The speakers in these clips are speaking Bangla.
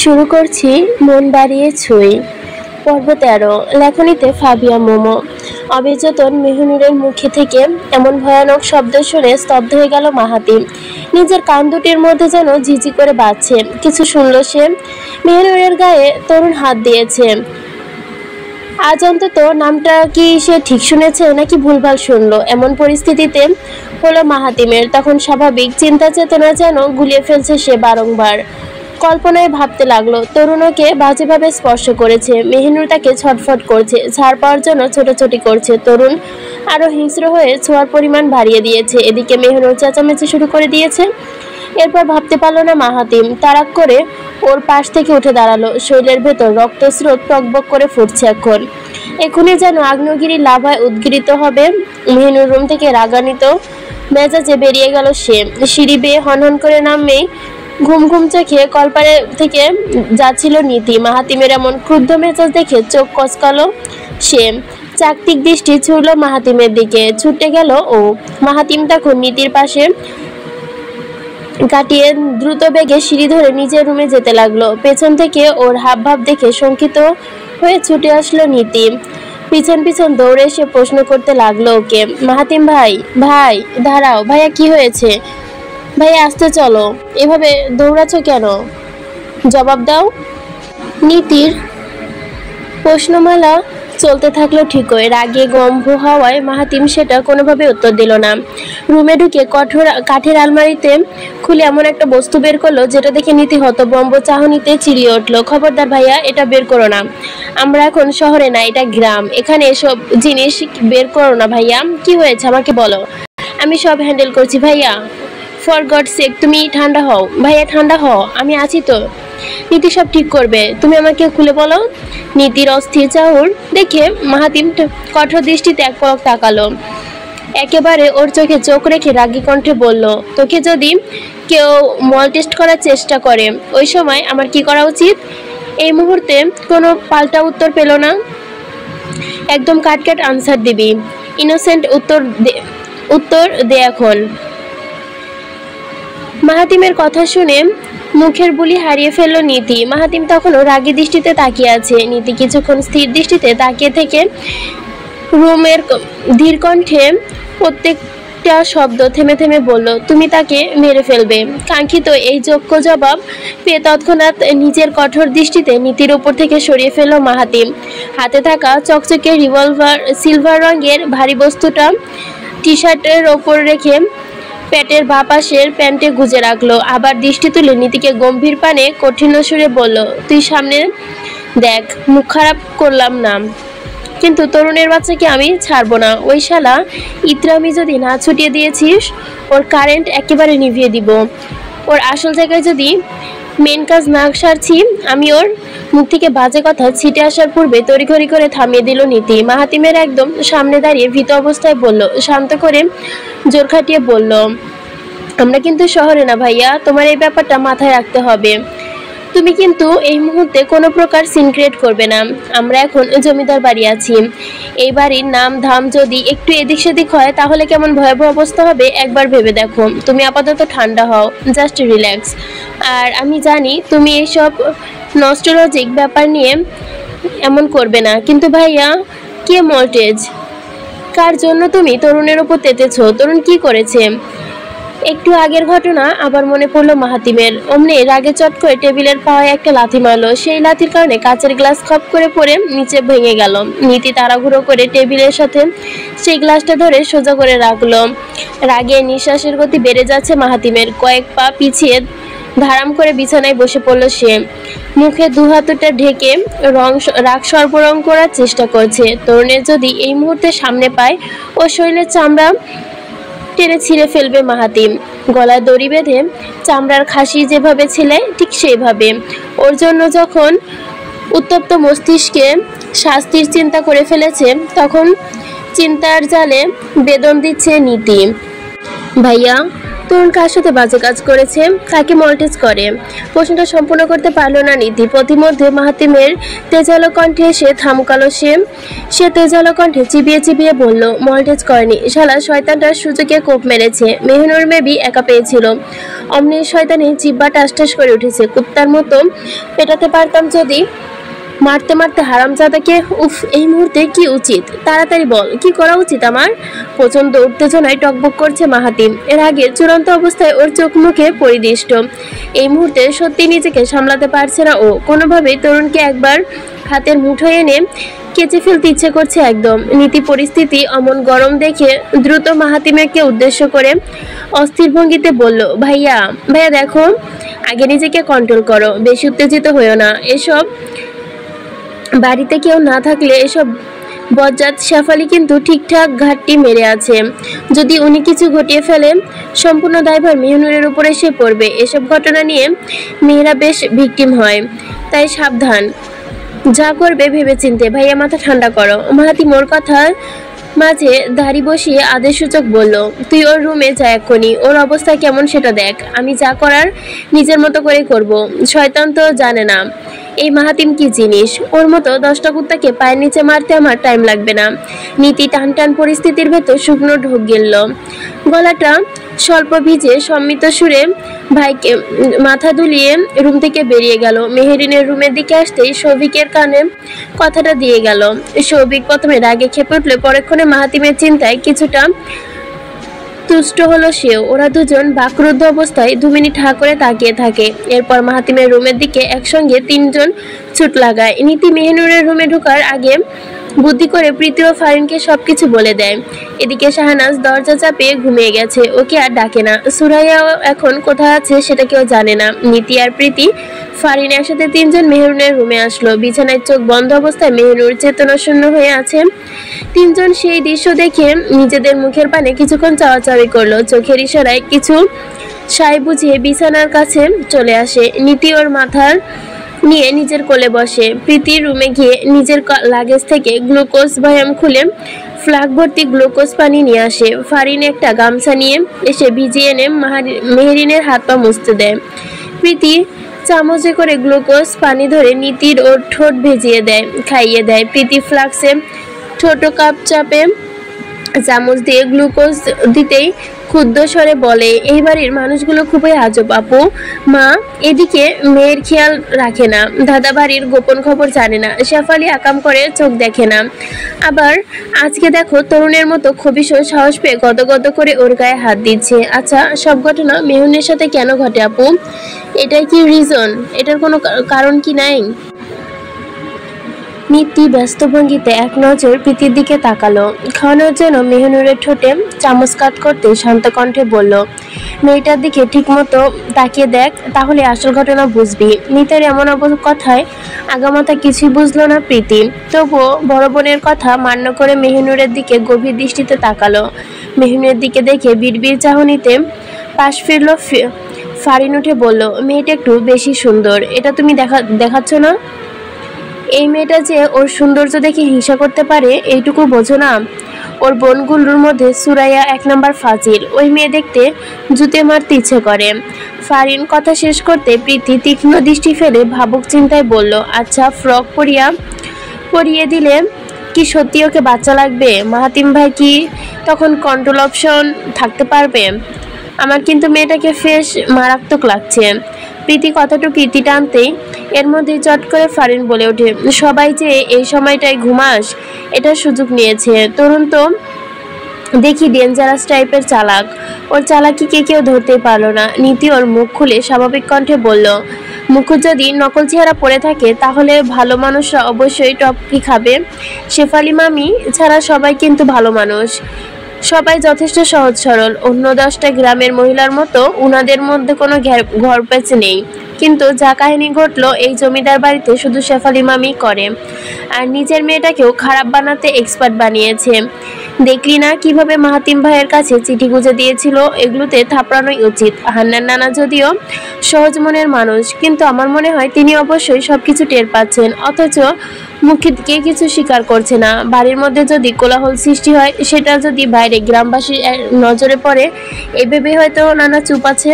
শুরু করছি মন বাড়িয়ে ছুঁই। পর্ব ১৩। লেখনীতে ফাবিয়া মোমো। অবিচেতন মেহনুরের মুখে থেকে এমন ভয়ানক শব্দ শুনে স্তব্ধ হয়ে গেল মাহাতি। নিজের কান দুটির মধ্যে যেন ঝিঝি করে বাজছে। কিছু শুনল সে। মেহনুরের গায়ে তরুণ হাত দিয়েছে। আজ অন্তত নামটা কি সে ঠিক শুনেছে নাকি ভুলভাল শুনলো? এমন পরিস্থিতিতে হলো মাহাতিমের। তখন স্বাভাবিক চিন্তা চেতনা যেন গুলিয়ে ফেলছে সে বারংবার। কল্পনায় ভাবতে লাগলো তরুণকে বাজেভাবে স্পর্শ করেছে। মেহনুর তাকে ছটফট করছে, ছাড় পাওয়ার জন্য ছোটাছুটি করছে। তরুণ আরো হিংস্র হয়ে ছোঁয়ার পরিমাণ বাড়িয়ে দিয়েছে। এদিকে মেহনুর চেঁচামেচি শুরু করে দিয়েছে। এরপর ভাবতে পারল না মাহাতিম। তাড়াক করে ওর পাশ থেকে উঠে দাঁড়ালো। শরীরের ভেতর রক্তস্রোত টকবক করে ফুটছে এখন। এখনই যেন আগ্নেয়গিরি লাভায় উদ্গীরিত হবে। মেহনুর রুম থেকে রাগান্বিত মেজাজে বেরিয়ে গেল সে। সিঁড়ি বেয়ে হনহন করে নামলেই ঘুম ঘুম চোখে কলপারে থেকে যাচ্ছিল নীতি। মাহাতিমের এমন ক্রুদ্ধ মেজাজ দেখে চোখ কচকালো সে। চাকতিক দৃষ্টি ছুড়ল মাহাতিমের দিকে। ছুটে গেল ও। মাহাতিম তখন নীতির পাশে কাটিয়ে দ্রুত বেগে সিঁড়ি ধরে নিজের রুমে যেতে লাগলো। পেছন থেকে ওর হাবভাব দেখে শঙ্কিত হয়ে ছুটে আসলো নীতি। পিছন পিছন দৌড়ে এসে প্রশ্ন করতে লাগলো ওকে, মাহাতিম ভাই, ভাই দাঁড়াও, ভাইয়া কি হয়েছে? ভাইয়া আসতে চলো, এভাবে দৌড়াচ্ছ কেন? জবাব দাও। নীতির প্রশ্নমালা চলতে থাকলো ঠিকই। রাগে গম্ভ হওয়ায় মাহাতিম সেটা কোনোভাবে উত্তর দিল না। রুমে ঢুকে কাঠের আলমারিতে খুলে এমন একটা বস্তু বের করলো যেটা দেখে নীতি হতভম্ব চাহনিতে চিলিয়ে উঠলো। খবরদার ভাইয়া, এটা বের করো না। আমরা এখন শহরে না, এটা গ্রাম। এখানে এসব জিনিস বের করো না ভাইয়া। কি হয়েছে আমাকে বলো, আমি সব হ্যান্ডেল করছি ভাইয়া। ফর গড সেক, তুমি ঠান্ডা হও ভাইয়া, ঠান্ডা হও, আমি আছি তো। নীতি সব ঠিক করবে, তুমি আমাকে খুলে বলো। নীতির অস্থির চাহর দেখে মাহাতিম কঠোর দৃষ্টিতে এক পলক তাকালো। একেবারে ওর চোখে চোখ রেখে রাগী কণ্ঠে বলল, তোকে যদি কেউ মল টেস্ট করার চেষ্টা করে ওই সময় আমার কি করা উচিত? এই মুহূর্তে কোনো পাল্টা উত্তর পেল না। একদম কাটকাট আনসার দিবি। ইনোসেন্ট উত্তর দে এখন। মাহাতিমের কথা শুনে মুখের বুলি হারিয়ে ফেলল নীতি। মাহাতিম তখনও রাগী দৃষ্টিতে তাকিয়ে আছে। নীতি কিছুক্ষণ স্থির দৃষ্টিতে তাকিয়ে থেকে রুমের ধীর কণ্ঠে প্রত্যেকটা শব্দ থেমে থেমে বলল, তুমি তাকে মেরে ফেলবে। কাঙ্ক্ষিত এই যোগ্য জবাব পেয়ে তৎক্ষণাৎ নিজের কঠোর দৃষ্টিতে নীতির উপর থেকে সরিয়ে ফেলল মাহাতিম। হাতে থাকা চকচকে রিভলভার সিলভার রঙের ভারী বস্তুটা টি শার্টের ওপর রেখে পেটের বাঁ পাশের প্যান্টে গুজে রাখলো। আবার দৃষ্টি তুলে নীতিকে গম্ভীর পানে কঠিন সুরে বলল, তুই সামনে দেখ, মুখ খারাপ করলাম না, কিন্তু তরুণের বাচ্চাকে আমি ছাড়বো না। ওই শালা ইতরামি যদি না ছুটিয়ে দিয়েছিস, ওর কারেন্ট একেবারে নিভিয়ে দিব। ওর আসল জায়গায় যদি মেন কাজ না সারছি আমি, ওর মুখ থেকে বাজে কথা ছিটে আসার পূর্বে তড়িঘড়ি করে থামিয়ে দিল নীতি। মাহাতিমের একদম সামনে দাঁড়িয়ে ভীত অবস্থায় বলল, শান্ত করে জোর খাটিয়ে বলল, আমরা কিন্তু শহরে না ভাইয়া, তোমার এই ব্যাপারটা মাথায় রাখতে হবে। তুমি কিন্তু এই মুহূর্তে কোনো প্রকার সিন ক্রিয়েট করবে না। আমরা এখন জমিদার বাড়ি আছি। এই বাড়ির নাম ধাম যদি একটু এদিক সেদিক হয় তাহলে কেমন ভয়াবহ অবস্থা হবে একবার ভেবে দেখো। তুমি আপাতত ঠান্ডা হও, জাস্ট রিল্যাক্স। আর আমি জানি তুমি এইসব নস্টোলজিক ব্যাপার নিয়ে এমন করবে না, কিন্তু ভাইয়া কে মল্টেজ, কার জন্য তুমি তরুণের ওপর তেতেছ? তরুণ কি করেছে? একটু আগের ঘটনা আবার মনে পড়লো মাহাতিমের। অমনি রাগে চট করে টেবিলের পাওয়ায় একটা লাথি মারলো। সেই লাথির কারণে কাচের গ্লাস খপ করে পড়ে নিচে ভেঙে গেল। নীতি তাড়াহুড়ো করে টেবিলের সাথে সেই গ্লাসটা ধরে সোজা করে রাখলো। রাগে নিঃশ্বাসের গতি বেড়ে যাচ্ছে মাহাতিমের। কয়েক পা পিছিয়ে ধারাম করে বিছানায় বসে পড়লো সে। মুখে দুহাতটা ঢেকে রাগ সর্বরং করার চেষ্টা করছে। তরুণের যদি এই মুহূর্তে সামনে পায়, ও শরীরের চামড়া টেনে ছিঁড়ে ফেলবে মাহাতিম। গলায় দড়ি বেঁধে চামড়ার খাসি যেভাবে ছিলে ঠিক সেইভাবে। ওর জন্য যখন উত্তপ্ত মস্তিষ্কে শাস্তির চিন্তা করে ফেলেছে, তখন চিন্তার জালে বেদন দিচ্ছে নীতি। ভাইয়া, তরুণ কার সাথে বাজে কাজ করেছে, তাকে মল্টেজ করে? প্রশ্নটা সম্পূর্ণ করতে পারল না নীতি। প্রতিমধ্যে মাহাতিমের তেজালো কণ্ঠে এসে থামকালো সে তেজালো কণ্ঠে চিবিয়ে চিবিয়ে বলল, মল্টেজ করেনি, শালা শয়তানটার সুযোগে কোপ মেরেছে। মেহনুর মেবি একা পেয়েছিল। অমনি শয়তানি জিব্বা টাস টাস করে উঠেছে। কুত্তার মতো পেটাতে পারতাম যদি। মারতে মারতে হারামজাদাকে। উফ, এই মুহূর্তে কি উচিত? তাড়াতাড়ি বল, কি করা উচিত আমার? প্রচন্ড উত্তেজনায় টকবক করছে মাহাতিম। এর আগে চূড়ান্ত অবস্থায় ওর চোখ মুখে পরিদৃষ্ট। এই মুহূর্তে সত্যি নিজেকে সামলাতে পারছে না ও। কোনোভাবেই তরুণকে একবার হাতের মুঠোয় এনে কেচে ফেলতে ইচ্ছে করছে একদম। নীতি পরিস্থিতি অমন গরম দেখে দ্রুত মাহাতিমকে উদ্দেশ্য করে অস্থির ভঙ্গিতে বলল, ভাইয়া ভাইয়া দেখো, আগে নিজেকে কন্ট্রোল করো, বেশি উত্তেজিত হইও না। এসব বাড়িতে কেউ না থাকলে এসব বজ্জাত শেফালি কিন্তু ঠিকঠাক ঘাটটি মেরে আছে। যদি উনি কিছু ঘটিয়ে ফেলে, সম্পূর্ণ দায়ভার মেহনুরের উপরে এসে পড়বে। এসব ঘটনা নিয়ে মেয়েরা বেশ ভিকটিম হয়, তাই সাবধান। যা করবে ভেবেচিন্তে। ভাইয়া মাথা ঠান্ডা করো। মাহাতিম ওর কথা মাঝে দাড়ি বসিয়ে আদেশসূচক বলল, তুই ওর রুমে যা এক্ষুনি, ওর অবস্থা কেমন সেটা দেখ। আমি যা করার নিজের মতো করে করব। শয়তান তো জানে না এই মাহাতিম কি জিনিস। ওর মতো 10টা কুত্তাকে পায়ের নিচে মারতে আমার টাইম লাগবে না। নীতি টান টান পরিস্থিতির ভেতর শুকনো ঢোক গেল। গলাটা স্বল্প ভিজে সম্মিত সুরে ভাইকে মাথা দুলিয়ে রুম থেকে বেরিয়ে গেল। মেহেরিনের রুমের দিকে আসতেই সৌভিকের কানে কথাটা দিয়ে গেল। সৌভিক প্রথমে রাগে খেপে উঠলে পরক্ষণে মাহাতিমের চিন্তায় কিছুটা তুষ্ট হলো সেও। ওরা দুজন বাকরুদ্ধ অবস্থায় 2 মিনিট হা করে তাকিয়ে থাকে। এরপর মাহাতিমের রুমের দিকে একসঙ্গে 3 জন ছুট লাগায়। নীতি মেহনুরের রুমে ঢোকার আগে বুদ্ধি করে প্রীতি ও ফারিনকে সবকিছু বলে দেয়। এদিকে শাহনাজ দরজা চাপিয়ে ঘুমিয়ে গেছে, ওকে আর ডাকে না। সুরাইয়াও এখন কোথায় আছে সেটা কেউ জানে না। নীতি আর প্রীতি ফারিন একসাথে 3 জন মেহনুরের রুমে আসলো। বিছানায় চোখ বন্ধ অবস্থায় মেহনুর চেতনাশূন্য হয়ে আছে। 3 জন সেই দৃশ্য দেখে নিজেদের মুখের পানে কিছুক্ষণ চাওয়াচাওয়ি করলো। চোখের ইশারায় কিছু সায় বুঝিয়ে বিছানার কাছে চলে আসে। নীতি ওর মাথার নিয়ে নিজের কোলে বসে। প্রীতির রুমে গিয়ে নিজের লাগেজ থেকে গ্লুকোজ বয়াম খুলে ফ্লাগ ভর্তি গ্লুকোজ পানি নিয়ে আসে। ফারিন একটা গামছা নিয়ে এসে ভিজিয়ে এনে মেহেরিনের হাত পা মুছতে দেয়। প্রীতি চামচে করে গ্লুকোজ পানি ধরে নীতির ওর ঠোঁট ভেজিয়ে দেয়, খাইয়ে দেয়। প্রীতি ফ্লাক্সে ছোট কাপ চাপে চামচ দিয়ে গ্লুকোজ দিতেই ক্ষুদ্র স্বরে বলে, এই বাড়ির মানুষগুলো খুবই আজব আপু। মা এদিকে মেয়ের খেয়াল রাখে না, দাদা বাড়ির গোপন খবর জানে না, শেফালি আকাম করে চোখ দেখে না। আবার আজকে দেখো তরুণের মতো খবিশ সাহস পেয়ে গদগদ করে ওর গায়ে হাত দিচ্ছে। আচ্ছা, সব ঘটনা মেহুনের সাথে কেন ঘটে আপু? এটাই কি রিজন? এটার কোনো কারণ কি নাই? নীতি ব্যস্ত ভঙ্গিতে এক নজর প্রীতির দিকে তাকালো। খাওয়ানোর জন্য মেহনুরের ঠোঁটে চামচ কাট করতে শান্ত কণ্ঠে বলল, মেয়েটার দিকে ঠিক মতো তাকিয়ে দেখ, তাহলে আসল ঘটনা বুঝবি। নীতির এমন কথায় আগামাথা কিছুই বুঝলো না প্রীতি। তবুও বড় বোনের কথা মান্য করে মেহনুরের দিকে গভীর দৃষ্টিতে তাকালো। মেহনুরের দিকে দেখে বিড়বিড় চাহনিতে পাশ ফিরল। ফারিন উঠে বলল, মেয়েটা একটু বেশি সুন্দর, এটা তুমি দেখাচ্ছ না? এই মেয়েটা যে ওর সৌন্দর্য দেখে হিংসা করতে পারে এইটুকু বোঝো না? ওর বোনগুলোর মধ্যে সুরাইয়া 1 নম্বর ফাজিল। ওই মেয়ে দেখতে জুতে মারতে ইচ্ছে করে। ফারিন কথা শেষ করতে প্রীতি তীক্ষ্ণ দৃষ্টি ফেলে ভাবুক চিন্তায় বলল, আচ্ছা, ফ্রক পরিয়ে দিলে কি সত্যি ওকে বাচ্চা লাগবে? মাহাতিম ভাই কি তখন কন্ট্রোল অপশন থাকতে পারবে? আমার কিন্তু মেয়েটাকে ফেস মারাত্মক লাগছে। প্রীতি কথাটুকু ইতি টানতেই এর মধ্যে চট করে ফারিন বলে ওঠে, সবাই যে এই সময়টায় ঘুমাস এটার সুযোগ নিয়েছে। তরুণ তো দেখি ডেঞ্জারাস টাইপের চালাক, ওর চালাকিকে কেউ ধরতে পারলো না। নীতি ওর মুখ খুলে স্বাভাবিক কণ্ঠে বলল, মুখ যদি নকল চেহারা পড়ে থাকে তাহলে ভালো মানুষরা অবশ্যই টপকি খাবে। শেফালি মামি ছাড়া সবাই কিন্তু ভালো মানুষ, সবাই যথেষ্ট সহজ সরল। অন্য 10টা গ্রামের মহিলার মতো উনাদের মধ্যে কোনো ঘরপ্যাচ নেই। কিন্তু যা কাহিনী ঘটলো এই জমিদার বাড়িতে শুধু শেফালি মামি করে, আর নিজের মেয়েটাকেও খারাপ বানাতে এক্সপার্ট বানিয়েছে। দেখলি না কিভাবে মাহাতিম ভাইয়ের কাছে চিঠি গুজে দিয়েছিল? এগুলোতে থাপড়ানোই উচিত। হান্নান নানা যদিও সহজ মনের মানুষ, কিন্তু আমার মনে হয় তিনি অবশ্যই সবকিছু টের পাচ্ছেন, অথচ মুখে কে কিছু স্বীকার করছে না। বাড়ির মধ্যে যদি কোলাহল সৃষ্টি হয়, সেটা যদি বাইরে গ্রামবাসীর নজরে পড়ে, এই ভেবে হয়তো নানা চুপ আছে।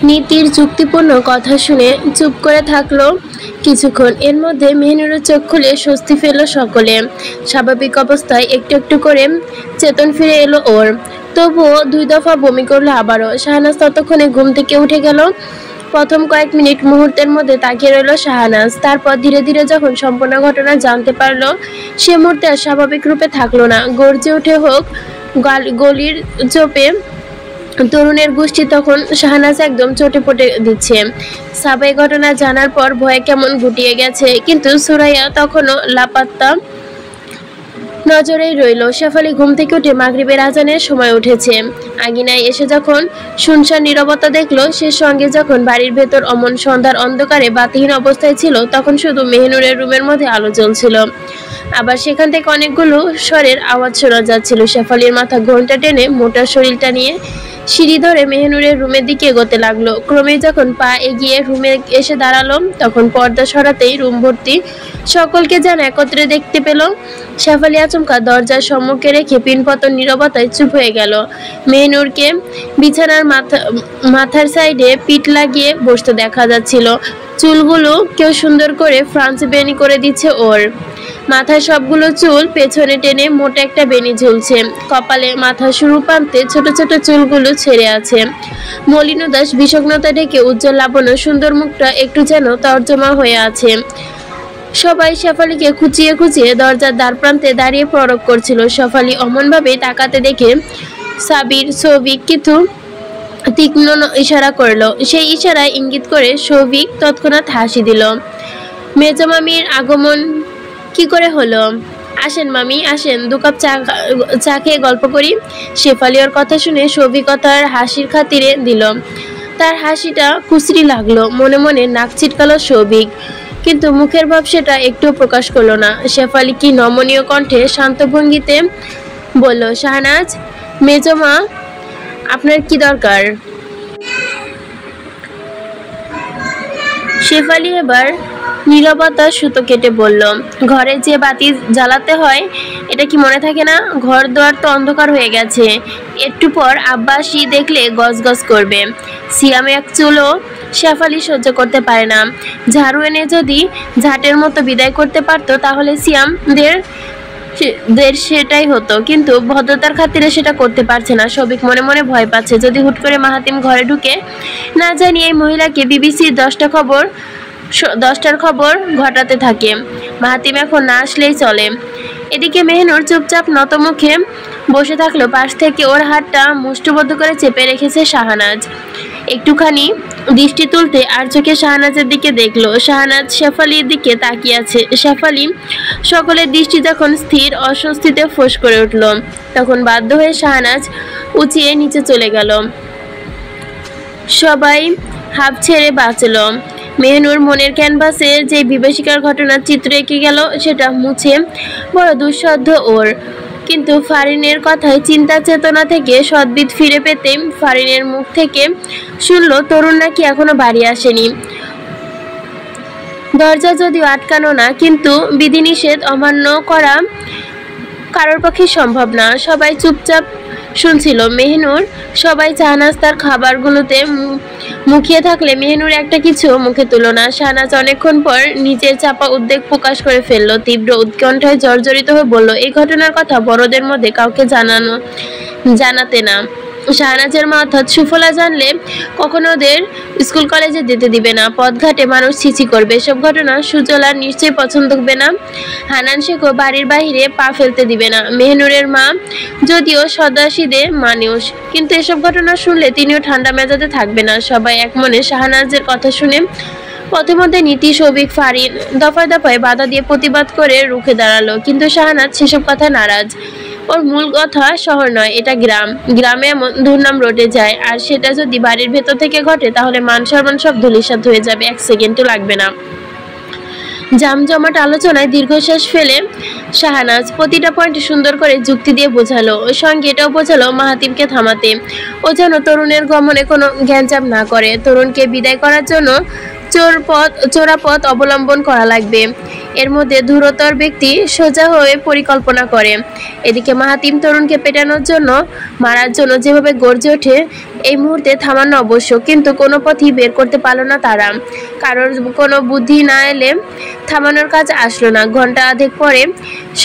নীতির যুক্তিপূর্ণ কথা শুনে চুপ করে থাকলো কিছুক্ষণ। এর মধ্যে মেহনুরের চোখ খুলে স্বস্তি পেল সকলে। স্বাভাবিক অবস্থায় একটু একটু করে চেতন ফিরে এলো ওর। তবুও 2 দফা বমি করলো আবারও। শাহনাজ ততক্ষণে ঘুম থেকে উঠে গেল। প্রথম কয়েক মিনিট মুহূর্তের মধ্যে তাকিয়ে রইল শাহনাজ। তারপর ধীরে ধীরে যখন সম্পূর্ণ ঘটনা জানতে পারলো, সে মুহূর্তে আর স্বাভাবিক রূপে থাকলো না। গর্জে উঠে হোক গলির চোপে তরুণের গোষ্ঠী তখন শাহনাজ একদম চটে পটে দিচ্ছে। সাবাই ঘটনা জানার পর ভয়ে কেমন গুটিয়ে গেছে, কিন্তু সুরাইয়া তখনও লাপাত্তা নজরেই রইল। শেফালি ঘুম থেকে উঠে মাগরিবের আজানের সময় উঠেছে। আঙিনায় এসে যখন শুনশান নীরবতা দেখলো, সে সঙ্গে যখন বাড়ির ভেতর অমন সন্ধ্যার অন্ধকারে বাতিহীন অবস্থায় ছিল, তখন শুধু মেহনুরের রুমের মধ্যে আলো জ্বলছিল। আবার সেখান থেকে অনেকগুলো স্বরের আওয়াজ শোনা যাচ্ছিল। শেফালির মাথা ঘোমটা টেনে মোটা শরীরটা নিয়ে সিঁড়ি ধরে মেহনুরের রুমের দিকে এগোতে লাগলো। ক্রমে যখন পা এগিয়ে রুমে এসে দাঁড়ালো, তখন পর্দা সরাতেই রুম ভর্তি সকলকে যেন একত্রে দেখতে পেল। শেফালি আচমকা দরজার সম্মুখে রেখে পিনপতন নীরবতায় চুপ হয়ে গেল। মেহনুরকে বিছানার মাথার সাইডে পিঠ লাগিয়ে বসতে দেখা যাচ্ছিল। চুলগুলো কেউ সুন্দর করে ফ্রান্স বেনি করে দিচ্ছে ওর। মাথায় সবগুলো চুল পেছনে টেনে মোটা একটা বেনি ঝুলছে। কপালে মাথার শুরু প্রান্তে ছোট ছোট চুলগুলো ছেড়ে আছে। মলিন উদাস বিষগ্নতা ঢেকে উজ্জ্বল লাবণ্য সুন্দর মুখটা একটু যেন তর্জমা হয়ে আছে। সবাই শেফালিকে খুঁচিয়ে খুঁচিয়ে দরজার দ্বার প্রান্তে দাঁড়িয়ে পরখ করছিল। শেফালি অমনভাবে তাকাতে দেখে সাবির সৌভিক কিছু তীক্ষ্ণ ইশারা করলো। সেই ইশারায় ইঙ্গিত করে সৌভিক তৎক্ষণাৎ হাসি দিল। মেজো মামির আগমন কি করে হলো? আসেন মামি, আসেন, 2 কাপ চা খেয়ে গল্প করি। শেফালি ওর কথা শুনে সৌভিকতার হাসির খাতিরে দিল। তার হাসিটা কুচরি লাগলো। মনে মনে নাক ছিটকালো সৌভিক, কিন্তু মুখের ভাব সেটা একটুও প্রকাশ করলো না। শেফালি কি নমনীয় কণ্ঠে শান্ত ভঙ্গিতে বলল, শাহনাজ, মেজো মা, আপনার কি দরকার? শেফালি এবার নীরবতা সুতো কেটে বলল, ঘরে যে বাতি জ্বালাতে হয় এটা কি মনে থাকে না? ঘর দুয়ার তো অন্ধকার হয়ে গেছে। একটু পর আব্বাসি দেখলে গজগজ করবে। সিয়াম এক চুলও শেফালি সহ্য করতে পারে না। ঝাড়ু এনে যদি ঝাঁটের মতো বিদায় করতে পারতো, তাহলে সিয়ামদের সেটাই হতো, কিন্তু ভদ্রতার খাতিরে সেটা করতে পারছে না। সবিক মনে মনে ভয় পাচ্ছে, যদি হুট করে মাহাতিম ঘরে ঢুকে না জানি এই মহিলাকে বিবিসির 10টার খবর ঘটাতে থাকে। মাহাতিম এখন না আসলেই চলে। এদিকে মেহনুর চুপচাপ নত মুখে বসে থাকলো। পাশ থেকে ওর হাতটা মুষ্টিবদ্ধ করে চেপে রেখেছে শাহনাজ। একটুখানি দৃষ্টি তুলতে আর চোখে শাহনাজের দিকে দেখলো। শাহনাজ শেফালির দিকে তাকিয়ে আছে। শেফালি সকলের দৃষ্টি যখন স্থির, অস্বস্তিতে ফোঁস করে উঠল, তখন বাধ্য হয়ে শাহনাজ উঁচিয়ে নিচে চলে গেল। সবাই হাঁপ ছেড়ে বাঁচল। মেহনুর মনের ক্যানভাসে যে বিভীষিকার ঘটনার চিত্র এঁকে গেল, সেটা মুছে বড় দুঃসাধ্য ওর। কিন্তু ফারিনের কথায় চিন্তা চেতনা থেকে সদ্বিদ ফিরে পেতে ফারিনের মুখ থেকে শুনল, তরুণ নাকি এখনো বাড়ি আসেনি। দরজা যদিও আটকানো না, কিন্তু বিধিনিষেধ অমান্য করা কারোর পক্ষে সম্ভব না। সবাই চুপচাপ শুনছিল। মেহনুর সবাই চা নাস্তার খাবারগুলোতে মুখিয়ে থাকলে মেহনুর একটা কিছু মুখে তুলল না। শাহনাজ অনেকক্ষণ পর নিজের চাপা উদ্বেগ প্রকাশ করে ফেলল। তীব্র উৎকণ্ঠায় জর্জরিত হয়ে বলল, এই ঘটনার কথা বড়দের মধ্যে কাউকে জানাতে না। শাহনাজের মা অর্থাৎ সুফলা জানলে কখনো ওদের স্কুল কলেজে যেতে দিবে না। পথঘাটে মানুষ ছিছি করবে। এসব ঘটনা সুজলার নিশ্চয়ই পছন্দ হবে না। হানান শেখও বাড়ির বাইরে পা ফেলতে দিবে না। মেহনুরের মা যদিও সদাশিদে মানুষ, কিন্তু এসব ঘটনা শুনলে তিনিও ঠান্ডা মেজাজে থাকবে না। সবাই এক মনে শাহনাজের কথা শুনে পথে মধ্যে নীতি, সৌভিক, ফারিন দফায় দফায় বাধা দিয়ে প্রতিবাদ করে রুখে দাঁড়ালো, কিন্তু শাহনাজ সেসব কথা নারাজ। ওর মূল কথা শহর নয়, এটা গ্রাম। গ্রামে এমন দুর্নাম রটে যায়, আর সেটা যদি বাড়ির ভেতর থেকে ঘটে, তাহলে মান সম্মান সব ধূলিসাৎ হয়ে যাবে, 1 সেকেন্ডও লাগবে না। জামজমাট আলোচনায় দীর্ঘশ্বাস ফেলে শাহানাজ প্রতিটা পয়েন্টে সুন্দর করে যুক্তি দিয়ে বোঝালো, সঙ্গে এটাও বোঝালো মাহাতিমকে থামাতে ও যেন তরুণের গমনে কোনো জ্ঞানজাম না করে। তরুণকে বিদায় করার জন্য চোরা পথ অবলম্বন করা লাগবে। এর মধ্যে ধূরতর ব্যক্তি সোজা হয়ে পরিকল্পনা করে। এদিকে মাহাতিম তরুণকে পেটানোর জন্য, মারার জন্য যেভাবে গর্জে ওঠে, এই মুহূর্তে থামানো আবশ্যক, কিন্তু কোনো পথই বের করতে পারল না তারা। কারোর কোনো বুদ্ধি না এলে থামানোর কাজ আসলো না। ঘন্টা আধেক পরে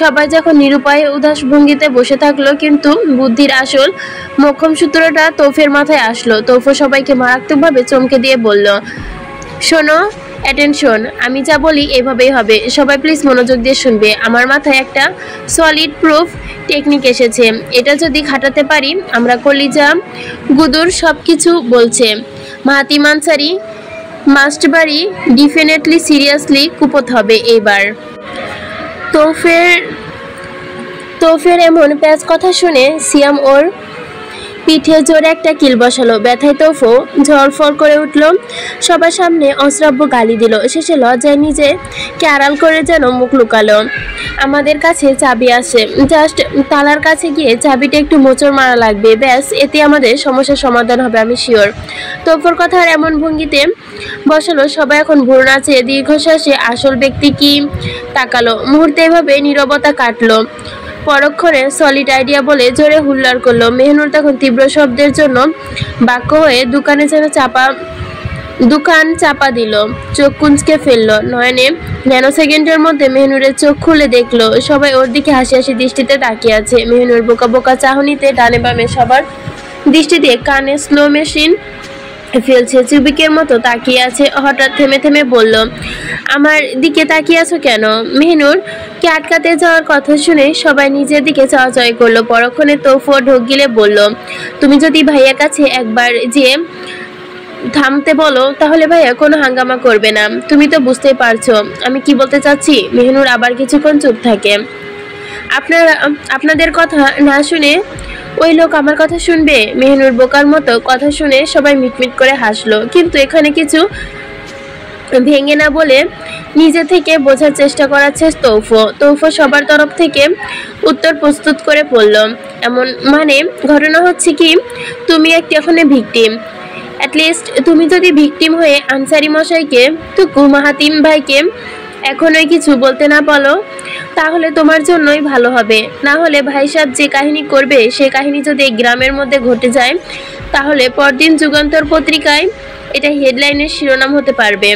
সবাই যখন নিরুপায় উদাস ভঙ্গিতে বসে থাকলো, কিন্তু বুদ্ধির আসল মোক্ষম সূত্রটা তৌফের মাথায় আসলো। তৌফ সবাইকে মারাত্মকভাবে চমকে দিয়ে বলল, শোনো, অ্যাটেনশন, আমি যা বলি এভাবেই হবে, সবাই প্লিজ মনোযোগ দিয়ে শুনবে। আমার মাথায় একটা সলিড প্রুফ টেকনিক এসেছে, এটা যদি খাটাতে পারি আমরা কলিজা গুদুর সব কিছু বলছে। মাহাতিম আনসারি মাস্টবাড়ি ডেফিনেটলি সিরিয়াসলি কুপত হবে এইবার। তৌফের এমন প্যাচ কথা শুনে সিয়াম ওর পিঠে জোরে একটা কিল বসালো। ব্যথায় তৌফ ঝড়ফড় করে উঠল, সবার সামনে অশ্রাব্য গালি দিল, শেষে লজ্জায় নিজেকে আড়াল করে যেন মুখ লুকালো। আমাদের কাছে চাবি আছে, জাস্ট তালার কাছে গিয়ে চাবিটা একটু মোচড় মারা লাগবে, ব্যাস, এতে আমাদের সমস্যার সমাধান হবে, আমি শিওর। তৌফর কথার এমন ভঙ্গিতে বসালো সবাই এখন ভুর নাচে দীর্ঘশ্বাসে আসল ব্যক্তি কি তাকালো। মুহূর্তে এভাবে নীরবতা কাটলো। পরক্ষণে সলিড আইডিয়া বলে জোরে হুল্লার করলো। মেহনুর তখন তীব্র শব্দের জন্য বাক্য হয়ে দোকান চাপা দিল, চোখ কুঁচকে ফেললো। নয়নে ন্যানো সেকেন্ডের মধ্যে মেহনুরের চোখ খুলে দেখলো সবাই ওর দিকে হাসি হাসি দৃষ্টিতে তাকিয়ে আছে। মেহনুর বোকা বোকা চাহনিতে ডানে বামে সবার দৃষ্টি দিয়ে কানে স্লো মেশিন ফেলছে, চুবিকের মতো তাকিয়ে আছে। হঠাৎ থেমে থেমে বলল, আমার দিকে তাকিয়ে আছো কেন? মেহনুর কে আটকাতে যাওয়ার কথা শুনে সবাই নিজের দিকে চাওয়াচাই করলো। পরক্ষণে তৌফ ঢোক গিলে বলল, তুমি যদি ভাইয়া কাছে একবার যে থামতে বলো তাহলে ভাইয়া কোনো হাঙ্গামা করবে না। তুমি তো বুঝতেই পারছো আমি কি বলতে চাচ্ছি। মেহনুর আবার কিছুক্ষণ চুপ থাকে। আপনাদের কথা না শুনে ওই লোক আমার কথা শুনবে? মেহনুর বোকার মতো কথা শুনে সবাই মিটমিট করে হাসলো, কিন্তু এখানে কিছু ভেঙে না বলে নিজে থেকে বোঝার চেষ্টা করাচ্ছে তৌফ সবার তরফ থেকে উত্তর প্রস্তুত করে পড়ল, এমন মানে ঘটনা হচ্ছে কি, তুমি এখানে ভিকটিম। অ্যাটলিস্ট তুমি যদি ভিকটিম হয়ে আনসারি মশাইকে টুকু মাহাতিম ভাইকে এখনোই কিছু বলতে না বলো তাহলে তোমার জন্যই ভালো হবে। না হলে ভাই সাহেব যে কাহিনী করবে সে কাহিনী যদি এই গ্রামের মধ্যে ঘটে যায় তাহলে পরদিন যুগান্তর পত্রিকায় এটা হেডলাইনের শিরোনাম হতে পারবে।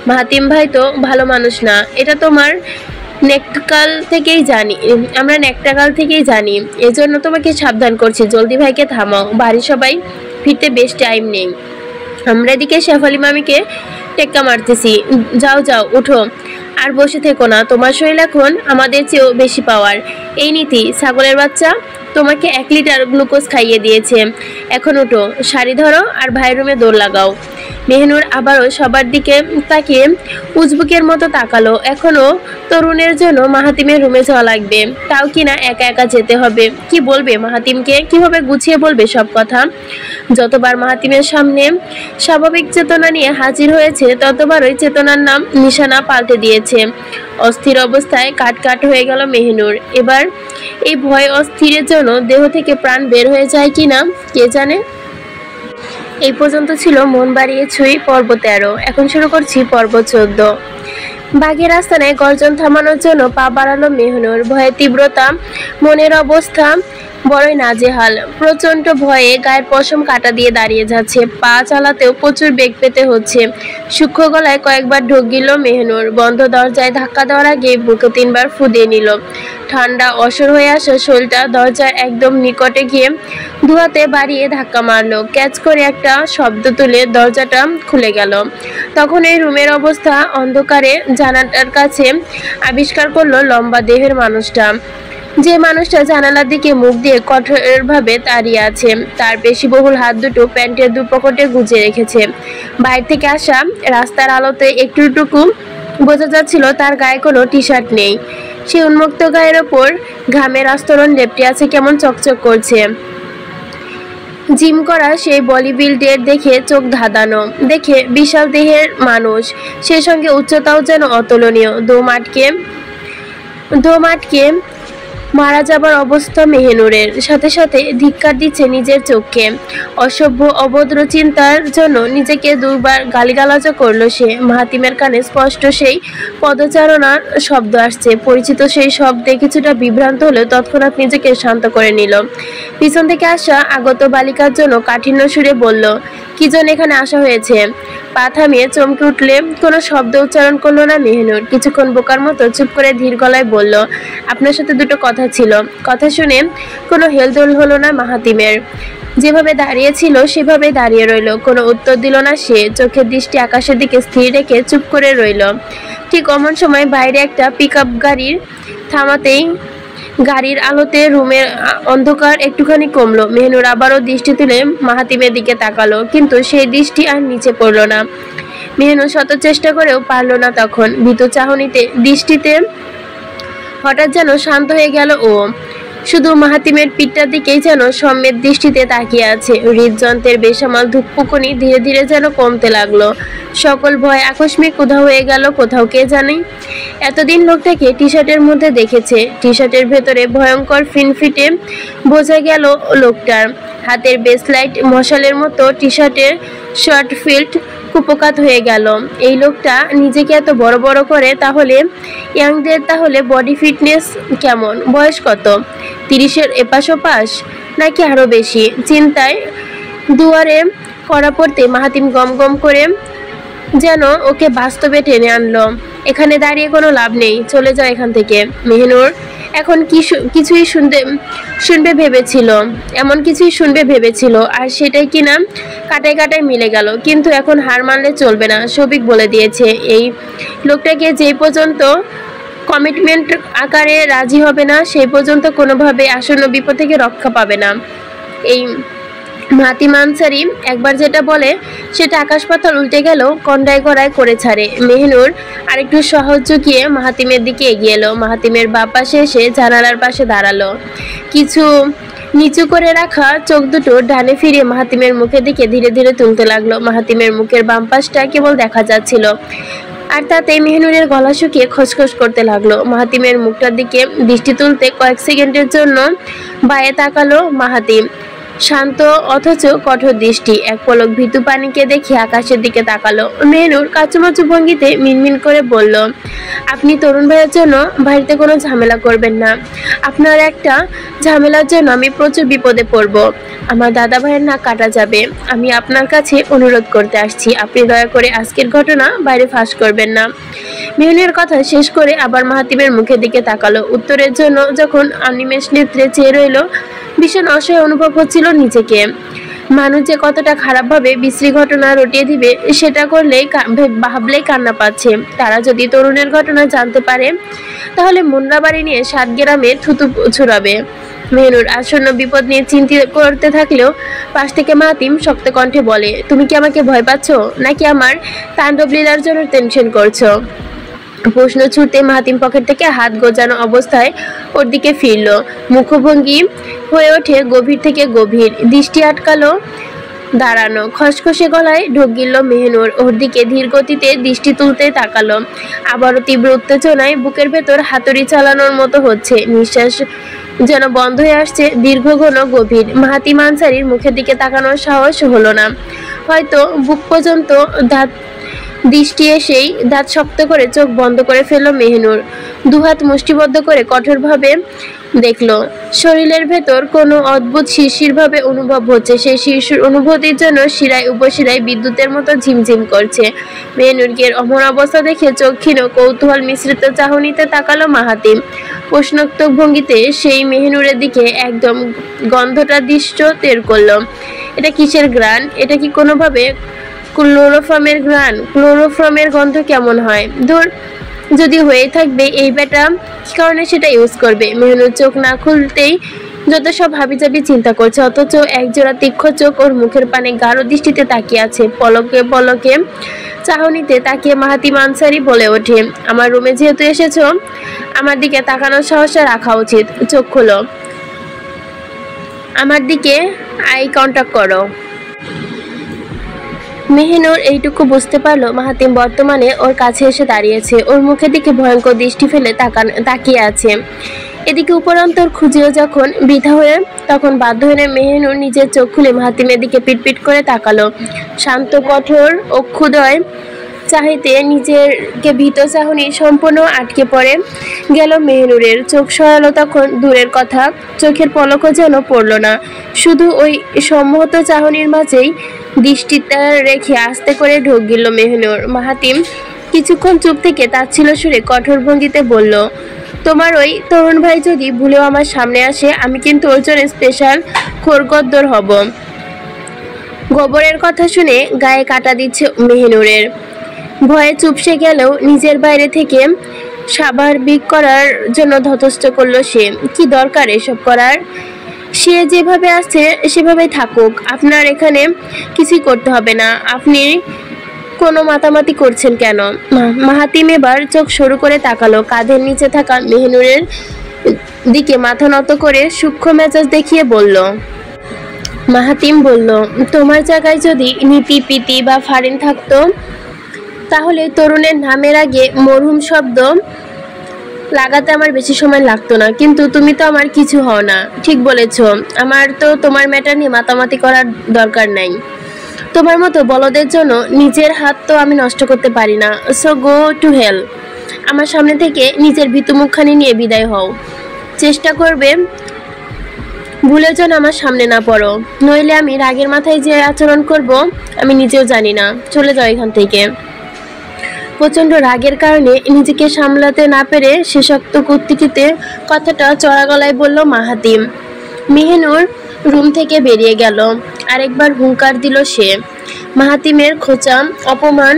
মাহাতিম ভাই তো ভালো মানুষ না, এটা তোমার আমরা নেকটাকাল থেকেই জানি। এজন্য তোমাকে সাবধান করছি, জলদি ভাইকে থামাও, বাড়ি সবাই ফিরতে বেশ টাইম নেই। আমরা এদিকে শেফালি মামিকে টেক্কা মারতেছি, যাও যাও উঠো, আর বসে থেকো না, তোমার শরীর এখন আমাদের চেয়েও বেশি পাওয়ার। এই নীতি ছাগলের বাচ্চা তোমাকে 1 লিটার গ্লুকোজ খাইয়ে দিয়েছে, এখন উঠো, শাড়ি ধরো আর ভাইয়ের রুমে দৌড় লাগাও। মেহনুর আবারও সবার দিকে তাকিয়ে উজবুকের মতো তাকালো। এখনো তরুণের জন্য মাহাতিমের রুমে যাওয়া লাগবে, তাও কিনা একা একা যেতে হবে। কি বলবে মাহাতিমকে, কিভাবে গুছিয়ে বলবে সব কথা? যতবার মাহাতিমের সামনে স্বাভাবিক চেতনা নিয়ে হাজির হয়েছে ততবারই চেতনার নাম নিশানা পাল্টে দিয়েছে। অস্থির অবস্থায় কাট হয়ে গেল মেহনুর। এবার এই ভয় অস্থিরের জন্য দেহ থেকে প্রাণ বের হয়ে যায় কিনা কে জানে। এই পর্যন্ত ছিল মন বাড়িয়ে ছুঁই পর্ব 13। এখন শুরু করছি পর্ব 14। বাঘের আস্তানায় গর্জন থামানোর জন্য পা বাড়ালো মেহনুর। ভয়ের তীব্রতা, মনের অবস্থা বড়ই নাজেহাল। প্রচন্ড ভয়ে গায়ের পশম কাটা দিয়ে দাঁড়িয়ে যাচ্ছে, পা চালাতেও প্রচুর বেগ পেতে হচ্ছে। সূক্ষ্ম গলায় কয়েকবার ঢোক গিল মেহনুর। বন্ধ দরজায় ধাক্কা দেওয়ার আগে বুকে 3 বার ফু দিয়ে নিল। ঠান্ডা অসর হয়ে আসা শরীরটা দরজার একদম নিকটে গিয়ে দুহাতে বাড়িয়ে ধাক্কা মারলো। ক্যাচ করে একটা শব্দ তুলে দরজাটা খুলে গেল। তখন এই রুমের অবস্থা অন্ধকারে জানালার কাছে আবিষ্কার করলো লম্বা দেহের মানুষটা, যে মানুষটা জানালার দিকে মুখ দিয়ে কঠোরভাবে দাঁড়িয়ে আছে। তার পেশিবহুল হাত দুটো প্যান্টের দুপকেটে গুজে রেখেছে। বাইরে থেকে আসা রাস্তার আলোতে একটুটুকু বোঝা যাচ্ছিল তার গায়ে কোনো টি শার্ট নেই। সে উন্মুক্ত গায়ের ওপর ঘামের আস্তরণ লেপটে আছে, কেমন চকচক করছে। জিম করা সেই বডি বিল্ডের দেখে চোখ ধাঁধানো, দেখে বিশাল দেহের মানুষ, সেই সঙ্গে উচ্চতাও যেন অতুলনীয়। দম আটকে মারা যাবার অবস্থা মেহেনুরের। সাথে সাথে ধিক্কার দিচ্ছে নিজের চোখকে। অসভ্য অভদ্র চিন্তার জন্য নিজেকে দুবার গালিগালাজও করলো সে। মাহাতিমের কানে স্পষ্ট সেই পদচারণার শব্দ আসছে। পরিচিত সেই শব্দে কিছুটা বিভ্রান্ত হলেও তৎক্ষণাৎ নিজেকে শান্ত করে নিল। পিছন থেকে আসা আগত বালিকার জন্য কাঠিন্য সুরে বলল, কি জন্য এখানে আসা হয়েছে? পা থামিয়ে চমকে উঠলে কোনো শব্দ উচ্চারণ করলো না মেহেনুর। কিছুক্ষণ বোকার মতো চুপ করে ধীর গলায় বলল, আপনার সাথে দুটো কথা ছিল। কথা শুনে কোনো হেলদোল হলো না মাহাতিমের। যেভাবে দাঁড়িয়ে ছিল সেভাবে দাঁড়িয়ে রইল। কোনো উত্তর দিল না সে। চোখের দৃষ্টি আকাশের দিকে স্থির রেখে চুপ করে রইল। ঠিক অমন সময় বাইরে একটা পিকআপ গাড়ির থামাতেই গাড়ির আলোতে রুমের অন্ধকার একটুখানি কমলো। মেহনুর আবারও দৃষ্টি তুলে মাহাতিমের দিকে তাকালো, কিন্তু সেই দৃষ্টি আর নিচে পড়ল না। মেহনুর শত চেষ্টা করেও পারল না। তখন ভীত চাহনিতে দৃষ্টিতে হঠাৎ যেন শান্ত হয়ে গেল ও। শুধু মাহাতিমের পিঠটার দিকেই যেন সম্মেদ দৃষ্টিতে তাকিয়ে আছে। হৃদযন্ত্রের বেসামাল ধুকপুকুনি ধীরে ধীরে যেন কমতে লাগলো। সকল ভয় আকস্মিক উধাও হয়ে গেল কোথাও, কে জানে। এতদিন লোকটাকে টি শার্টের মধ্যে দেখেছে। টি শার্টের ভেতরে ভয়ঙ্কর ফিনফিটে বোঝা গেল লোকটার। হাতের বেসলাইট মশালের মতো টি শার্টের শর্ট ফিল্ড কুপকাত হয়ে গেল। এই লোকটা নিজেকে এত বড় বড় করে, তাহলে ইয়াংদের তাহলে বডি ফিটনেস কেমন? বয়স কত? 30-এর এপাশ ওপাশ নাকি আরো বেশি? চিন্তায় দুয়ারে কড়া পড়তে মাহাতিম গম গম করে যেন ওকে বাস্তবে টেনে আনলো। এখানে দাঁড়িয়ে কোনো লাভ নেই, চলে যাও এখান থেকে। মেহনুর এখন কিছুই শুনবে ভেবেছিল, এমন কিছুই শুনবে ভেবেছিল, আর সেটাই কিনা কাটায় কাটায় মিলে গেল। কিন্তু এখন হার মানলে চলবে না। সবিক বলে দিয়েছে এই লোকটাকে যেই পর্যন্ত কমিটমেন্ট আকারে রাজি হবে না, সেই পর্যন্ত কোনোভাবে আসন্ন বিপদ থেকে রক্ষা পাবে না। এই মাহাতিম আনসারি একবার যেটা বলে সেটা আকাশ পাতাল উল্টে গেলেও কন্ডায় গড়ায় করে ছাড়ে। মেহনুর আরেকটু সহজ ঝুঁকিয়ে মাহাতিমের দিকে এগিয়ে এলো। মাহাতিমের বাঁ পাশে এসে জানালার পাশে দাঁড়ালো। কিছু নিচু করে রাখা চোখ দুটো ডানে ফিরিয়ে মাহাতিমের মুখের দিকে ধীরে ধীরে তুলতে লাগলো। মাহাতিমের মুখের বাম পাশটা কেবল দেখা যাচ্ছিল, আর তাতে মেহনুরের গলা শুকিয়ে খসখস করতে লাগলো। মাহাতিমের মুখটার দিকে দৃষ্টি তুলতে কয়েক সেকেন্ডের জন্য বায়ে তাকালো মাহাতিম। শান্ত অথচ কঠোর দৃষ্টি। এক পলক ভীতু পানিকে দেখে আকাশের দিকে তাকালো। মেহনুর কাচুমাচু ভঙ্গিতে মিনমিন করে বলল, আপনি তরুণ ভাইয়ের জন্য বাড়িতে কোনো ঝামেলা করবেন না। আপনার একটা ঝামেলার জন্য আমি প্রচুর বিপদে পড়ব। আমার দাদা ভাইয়ের নাক কাটা যাবে। আমি আপনার কাছে অনুরোধ করতে আসছি, আপনি দয়া করে আজকের ঘটনা বাইরে ফাঁস করবেন না। মেহনুরের কথা শেষ করে আবার মাহাতিমের মুখের দিকে তাকালো। উত্তরের জন্য যখন অনিমেষ নেত্রে চেয়ে রইল, ভীষণ অসহায় অনুভব হচ্ছিল নিজেকে। মানুষ যে কতটা খারাপভাবে বিশ্রী ঘটনা রটিয়ে দিবে সেটা করলেই ভাবলেই কান্না পাচ্ছে। তারা যদি তরুণের ঘটনা জানতে পারে, তাহলে মুন্ডা বাড়ি নিয়ে 7 গ্রামে থুতু ছুড়াবে। মেহনুর আসন্ন বিপদ নিয়ে চিন্তা করতে থাকলেও পাশ থেকে মাহাতিম শক্ত কণ্ঠে বলে, তুমি কি আমাকে ভয় পাচ্ছ, নাকি আমার তাণ্ডব লীলার জন্য টেনশন করছো? প্রশ্ন ছুটতে মাহাতিম পকেট থেকে হাত গোজানো অবস্থায় ওর দিকে ফিরল। মুখভঙ্গি হয়ে ওঠে গভীর থেকে গভীর। দৃষ্টি আটকালো দাঁড়ানো। খসখসে গলায় ঢোক গিলল মেহনুর। ওর দিকে ধীর গতিতে দৃষ্টি তুলতে তাকালো। আবারও তীব্র উত্তেজনায় বুকের ভেতর হাতুড়ি চালানোর মতো হচ্ছে। নিঃশ্বাস যেন বন্ধ হয়ে আসছে, দীর্ঘ ঘন গভীর। মাহাতিম আনসারির মুখের দিকে তাকানোর সাহস হলো না। হয়তো বুক পর্যন্ত দৃষ্টি এসেই দাঁত শক্ত করে চোখ বন্ধ করে ফেলল মেহনুর। দুহাত মুষ্টিবদ্ধ করে কঠোরভাবে দেখল। শরীরের ভেতর কোনো অদ্ভুত শিরশির ভাবে অনুভব হচ্ছে। সেই শিরশির অনুভূতির জন্য শিরায় উপশিরায় বিদ্যুতের মতো ঝিমঝিম করছে। মেহনুরকে অমন অবস্থা দেখে চোখ ক্ষীণ কৌতূহল মিশ্রিত চাহনিতে তাকালো মাহাতিম। প্রশ্নোক্ত ভঙ্গিতে সেই মেহনুরের দিকে একদম গন্ধটা দৃষ্ট টের করল। এটা কিসের গ্রান? এটা কি কোনোভাবে ক্লোরোফর্মের গ্রান? ক্লোরোফর্মের গন্ধ কেমন হয়? ধুর, যদি হয়ে থাকবে এই বেটা কি কারণে সেটা ইউজ করবে? মেহনুর চোখ না খুলতেই যত সব হাবিজাবি চিন্তা করছে, অথচ একজোড়া তীক্ষ্ণ চোখ ওর মুখের পানে গাঢ় দৃষ্টিতে তাকিয়ে আছে। পলকে পলকে চাহনিতে তাকিয়ে মাহাতিম আনসারি বলে ওঠে, আমার রুমে যেহেতু এসেছো, আমার দিকে তাকানোর সাহস রাখা উচিত। চোখ খোলো। আমার দিকে আই কন্টাক্ট করো। মেহিনুর এইটুকু বুঝতে পারলো মাহাতিম বর্তমানে ওর কাছে এসে দাঁড়িয়েছে, ওর মুখের দিকে ভয়ঙ্কর দৃষ্টি ফেলে তাকিয়ে আছে। এদিকে উপরন্তর খুঁজেও যখন বৃথা হয়ে তখন বাধ্য হয়ে মেহিনুর নিজের চোখ খুলে মাহাতিমের দিকে পিটপিট করে তাকালো। শান্ত কঠোর অক্ষুদয় চাহিতে নিজেরকে ভীত চাহনি সম্পূর্ণ আটকে পড়ে গেল মেহিনুরের। চোখ সরালো তখন দূরের কথা, চোখের পলকও যেন পড়ল না, শুধু ওই সম্মোহিত চাহনির মাঝেই দৃষ্টিটা রেখে আস্তে করে ঢোক গেল মেহিনুর। মাহাতিম কিছুক্ষণ চুপ থেকে তাচ্ছিল্য সুরে কঠোর ভঙ্গিতে বলল, তোমার ওই তরুণ ভাই যদি ভুলেও আমার সামনে আসে আমি কিন্তু ওর জন্য স্পেশাল খোরগদ্দর হব। গোবরের কথা শুনে গায়ে কাটা দিচ্ছে মেহিনুরের। ভয়ে চুপসে গেলেও নিজের বাইরে থেকে স্বাভাবিক করার জন্য যথেষ্ট করলো সে। কি দরকার এসব করার? সে যেভাবে আছে সেভাবেই থাকুক, আপনার এখানে কিছুই করতে হবে না। আপনি কোনো মাতামাতি করছেন কেন? মাহাতিম এবার চোখ সরু করে তাকালো কাঁধের নিচে থাকা মেহিনুরের দিকে, মাথা নত করে সূক্ষ্ম মেজাজ দেখিয়ে বলল। মাহাতিম বলল, তোমার জায়গায় যদি নীতি পিতি বা ফারিন থাকতো তাহলে তরুণের নামের আগে মরহুম শব্দ লাগাতে আমার বেশি সময় লাগতো না, কিন্তু তুমি তো আমার কিছু হও না। ঠিক বলেছ, আমার তো তোমার ম্যাটার নিয়ে মাতামাতি করার দরকার নাই। তোমার মতো বলদের জন্য নিজের হাত তো আমি নষ্ট করতে পারি না। So go to hell. আমার সামনে থেকে নিজের ভীতু মুখখানি নিয়ে বিদায় হও। চেষ্টা করবে ভুলে যেন আমার সামনে না পড়ো, নইলে আমি রাগের মাথায় যে আচরণ করব আমি নিজেও জানি না। চলে যাও এখান থেকে। প্রচণ্ড রাগের কারণে নিজেকে সামলাতে না পেরে শেষোক্ত কুর্তিটিতে কথাটা চড়া গলায় বলল মাহাতিম। মেহিনুর রুম থেকে বেরিয়ে গেল। আরেকবার হুঙ্কার দিল সে। মাহাতিমের খোঁচা অপমান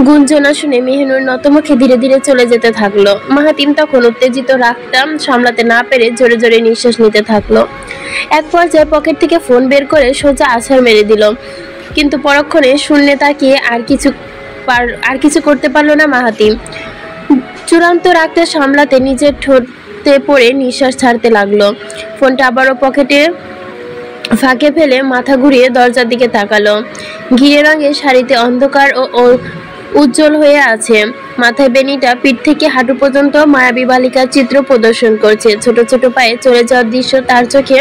গুঞ্জনা শুনে মেহিনুর নতমুখে ধীরে ধীরে চলে যেতে থাকলো। মাহাতিম তখন উত্তেজিত রাগটা সামলাতে না পেরে জোরে জোরে নিঃশ্বাস নিতে থাকলো। এক পর্যায়ে পকেট থেকে ফোন বের করে সোজা আছাড় মেরে দিল, কিন্তু পরক্ষণে শূন্যে তাকিয়ে আর কিছু করতে পারল না মাহাতিম। চূড়ান্ত রাগটা সামলাতে নিজের ঠোঁটে পড়ে নিঃশ্বাস ছাড়তে লাগলো। ফোনটা আবারও পকেটে ফাঁকে ফেলে মাথা ঘুরিয়ে দরজার দিকে তাকালো। ঘিরে রঙের শাড়িতে অন্ধকার ও উজ্জ্বল হয়ে আছে। মাথায় বেনিটা পিঠ থেকে হাঁটু পর্যন্ত মায়াবী বালিকার চিত্র প্রদর্শন করছে। ছোট ছোট পায়ে চলে যাওয়ার দৃশ্য তার চোখে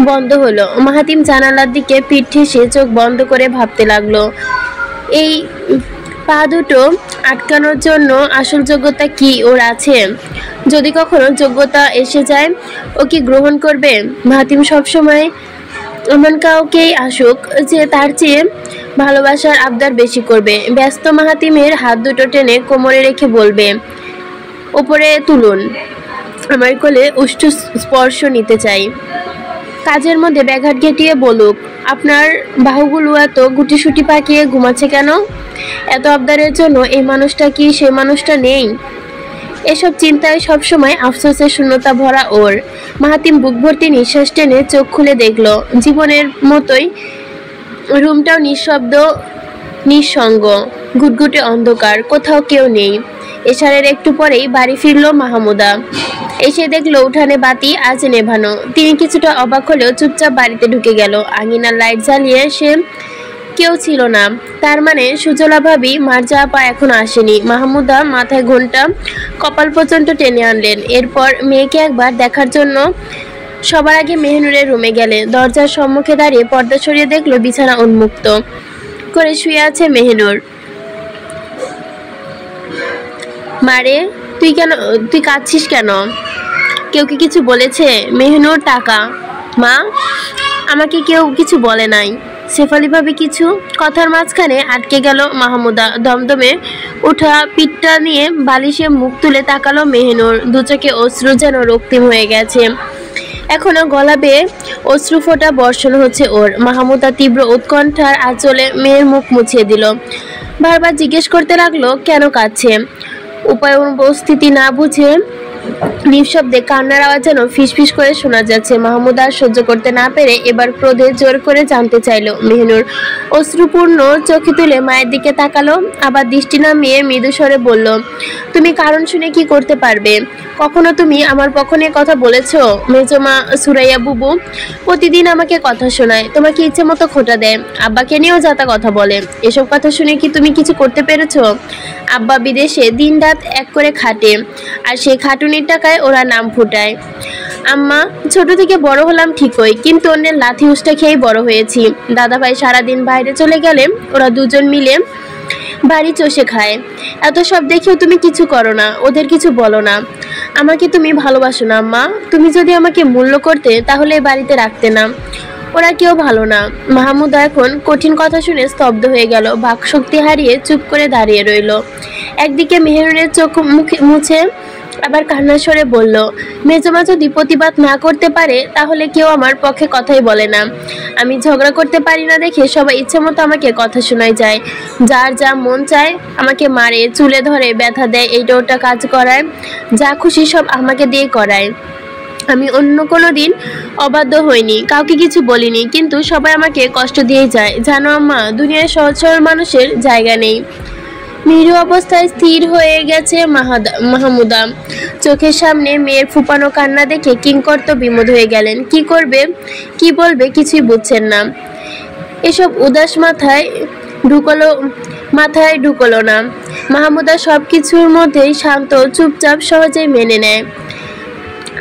বন্ধ হলো। মাহাতিম জানালার দিকে পিঠ ঠেসে চোখ বন্ধ করে ভাবতে লাগলো, এই পা দুটো আটকানোর জন্য আসল যোগ্যতা কি ওর আছে? যদি কখনো যোগ্যতা এসে যায় ও কি গ্রহণ করবে? মাহাতিম সবসময় এমন কাউকেই আসুক যে তার চেয়ে ভালোবাসার আবদার বেশি করবে। ব্যস্ত মাহাতিমের হাত দুটো টেনে কোমরে রেখে বলবে, ওপরে তুলুন, আমার কোলে উষ্ঠ স্পর্শ নিতে চাই। কাজের মধ্যে ব্যাঘাত ঘটিয়ে বলুক, আপনার বাহুগুলো এত গুটিসুটি পাকিয়ে ঘুমাচ্ছে কেন? এত আবদারের জন্য এই মানুষটা কি সেই মানুষটা নেই? এসব চিন্তায় সবসময় আফসোসের শূন্যতা ভরা ওর। মাহাতিম বুক ভর্তি নিঃশ্বাস টেনে চোখ খুলে দেখল জীবনের মতোই রুমটাও নিঃশব্দ, নিঃসঙ্গ, ঘুটঘুটে অন্ধকার, কোথাও কেউ নেই। এশারের একটু পরেই বাড়ি ফিরল মাহমুদা। এসে দেখলো উঠানে বাতি আজ নেভানো। তিনি কিছুটা অবাক হলেও চুপচাপ বাড়িতে ঢুকে গেল। আঙিনার লাইট জ্বালিয়ে সে কেউ ছিল না, তার মানে সুজলা ভাবি মার্জা আপা এখনো আসেনি। মাহমুদা মাথায় ঘোমটা কপাল পর্যন্ত টেনে আনলেন। এরপর মেয়েকে একবার দেখার জন্য সবার আগে মেহিনুরের রুমে গেলে দরজার সম্মুখে দাঁড়িয়ে পর্দা সরিয়ে দেখলো বিছানা উন্মুক্ত করে শুয়ে আছে মেহিনুর। মারে, তুই কাঁদছিস কেন? কেউ কি কিছু বলেছে? মেহিনুর টাকা। মা, আমাকে কেউ কিছু বলে নাই। শেফালি ভাবি কিছু? কথার মাঝখানে আটকে গেল মাহমুদা। দমদমে উঠা পিঠটা নিয়ে বালিশে মুখ তুলে তাকালো মেহিনুর। দু চোখে অশ্রু যেন রক্তিম হয়ে গেছে। এখনো গলা বেয়ে অশ্রু ফোঁটা বর্ষণ হচ্ছে ওর। মাহমুদা তীব্র উৎকণ্ঠার আঁচলে মেয়ের মুখ মুছিয়ে দিল। বারবার জিজ্ঞেস করতে লাগলো কেন কাঁদছে। উপায় উপস্থিতি না বুঝে নিঃশব্দে কান্নার আওয়াজ যেন ফিসফিস করে শোনা যাচ্ছে। মাহমুদ আর সহ্য করতে না পেরে এবার ক্রোধে জোর করে জানতে চাইল। মেহিনুর অশ্রুপূর্ণ চোখে তুলে মায়ের দিকে তাকালো, আবার দৃষ্টি নামিয়ে মৃদু স্বরে বলল, তুমি কারণ শুনে কি করতে পারবে? কখনো তুমি আমার পক্ষ নিয়ে কথা বলেছো? মেজমা সুরাইয়া বুবু প্রতিদিন আমাকে কথা শোনায়, তোমাকে ইচ্ছে মতো খোঁটা দেয়, আব্বাকে নিয়েও যাতা কথা বলে। এসব কথা শুনে কি তুমি কিছু করতে পেরেছো? আব্বা বিদেশে দিন রাত এক করে খাটে, আর সেই খাটুনির টাকায় ওরা নাম ফুটায়। আম্মা, ছোট থেকে বড় হলাম ঠিকই, কিন্তু অন্যের লাথি উষ্টা খেয়েই বড় হয়েছি। দাদাভাই সারাদিন বাইরে চলে গেলে ওরা দুজন মিলে বাড়ি চষে খায়। এত সব দেখেও তুমি কিছু করো না, ওদের কিছু বলো না। আমাকে তুমি ভালোবাসো না আম্মা? তুমি যদি আমাকে মূল্য করতে তাহলে এই বাড়িতে রাখতে না। ওরা কেউ ভালো না। মাহমুদা এখন কঠিন কথা শুনে স্তব্ধ হয়ে গেল, বাকশক্তি হারিয়ে চুপ করে দাঁড়িয়ে রইল। একদিকে মেহেরুনের চোখ মুছে আবার কান্নার স্বরে বলল, মেজমা যদি প্রতিবাদ না করতে পারে তাহলে কেউ আমার পক্ষে কথাই বলে না। আমি ঝগড়া করতে পারি না দেখে সবাই ইচ্ছে মতো আমাকে কথা শোনায় যায়। যার যা মন চায় আমাকে মারে, চুলে ধরে, ব্যথা দেয়, এইটা ওটা কাজ করায়, যা খুশি সব আমাকে দিয়ে করায়। আমি অন্য কোনো দিন অবাধ্য হইনি, কাউকে কিছু বলিনি, কিন্তু সবাই আমাকে কষ্ট দিয়ে যায়। জানো আম্মা, দুনিয়ায় সহজ সরল মানুষের জায়গা নেই। মৃদু অবস্থায় স্থির হয়ে গেছে মাহমুদা। চোখের সামনে মেয়ের ফুপানো কান্না দেখে কিংকর্ত বিমোদ হয়ে গেলেন। কি করবে, কি বলবে কিছুই বুঝছেন না। এসব উদাস মাথায় ঢুকলো না। মাহমুদা সব কিছুর মধ্যেই শান্ত, চুপচাপ, সহজেই মেনে নেয়।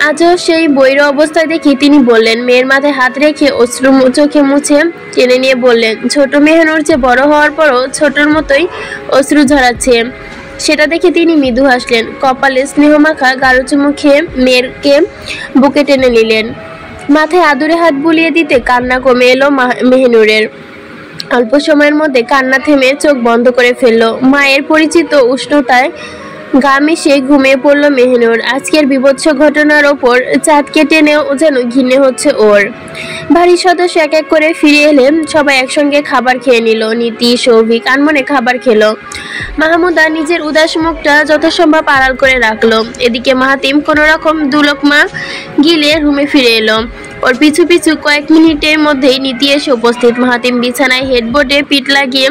আজও সেই বৈর অবস্থায় দেখি তিনি বললেন, মেয়ের মাথায় হাত রেখে অশ্রু চোখে মুছে টেনে নিয়ে বললেন, ছোট মেহনুর যে বড় হওয়ার পরও ছোটর মতোই অশ্রু ঝরাচ্ছে। সেটা দেখে তিনি মৃদু হাসলেন, কপালে স্নেহমাখা গাঢ় চুমু খেয়ে মেয়েরকে বুকে টেনে নিলেন। মাথায় আদুরে হাত বুলিয়ে দিতে কান্না কমে এলো মেহনুরের। অল্প সময়ের মধ্যে কান্না থেমে চোখ বন্ধ করে ফেললো। মায়ের পরিচিত উষ্ণতায় গা মিশে ঘুমিয়ে পড়ল মেহনুর। আজকের বিভৎস ঘটনার ওপর চাঁদকে টেনেও যেন ঘৃণে হচ্ছে ওর। বাড়ির সদস্য এক এক করে ফিরে এলে সবাই একসঙ্গে খাবার খেয়ে নিল। নীতি, সৌভিক আনমনে খাবার খেলো। মাহমুদা নিজের উদাস মুখটা যথাসম্ভব আড়াল করে রাখলো। এদিকে মাহাতিম কোনো রকম দুলোকমা গিলে রুমে ফিরে এলো। ওর পিছু পিছু কয়েক মিনিটের মধ্যেই নীতি এসে উপস্থিত। মাহাতিম বিছানায় হেডবোর্ডে পিঠ লাগিয়ে